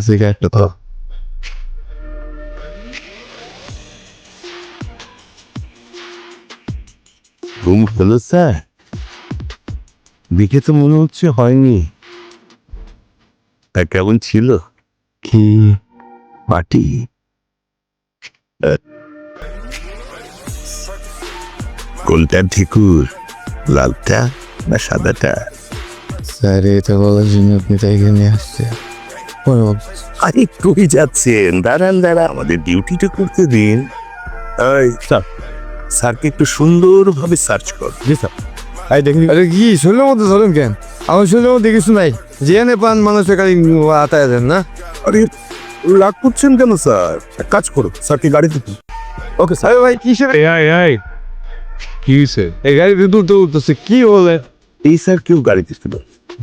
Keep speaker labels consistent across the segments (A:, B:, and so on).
A: সিগারেটটা তো ঘুম ফেলেছে দেখে তো মনে হচ্ছে হয়নি। তা কেমন ছিল? কি পার্টি? কোনটা ঠেকুর, লালটা না সাদাটা? স্যার এটা বলার জন্য আপনি তাই নিয়ে আসছে। আরে কই যাচ্ছেন? দাঁড়ান দাঁড়ান, আমাদের ডিউটিটা করতে দিন। এই স্যার, স্যারকে একটু সুন্দরভাবে সার্চ কর। জি স্যার। এই দেখি। আরে কি শরীরের মধ্যে ধরেন কেন? আমার শরীরের মধ্যে কিছু নাই। যেখানে পান মানুষের খালি আতায় দেন না। আরে রাগ করছেন কেন স্যার? এক কাজ করো, স্যারকে গাড়িতে তুল। Okay sir. ভাই কিসের কি হয়েছে? এই গাড়ি তুলতে উঠতেছে কি বলে? এই স্যার কেউ গাড়িতে ছিল,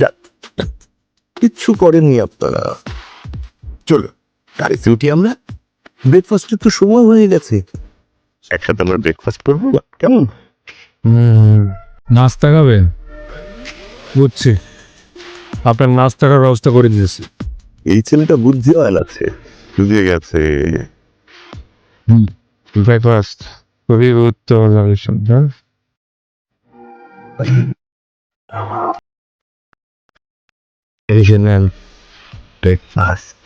A: যা কিচ্ছু করেননি আপনারা। চলো গাড়িতে উঠি আমরা। ব্রেকফাস্টের তো সময় হয়ে গেছে, একসাথে আমরা ব্রেকফাস্ট করবো কেমন?
B: নাস্তা খাবেন? বুঝছি, আপনার নাস্তার ব্যবস্থা করে দিয়েছি।
A: এই ছেলেটা বুদ্ধি অয়েল আছে, বুঝে গেছে।
B: ব্রেকফাস্ট খুবই গুরুত্বপূর্ণ।
A: এই যে নেন ব্রেকফাস্ট।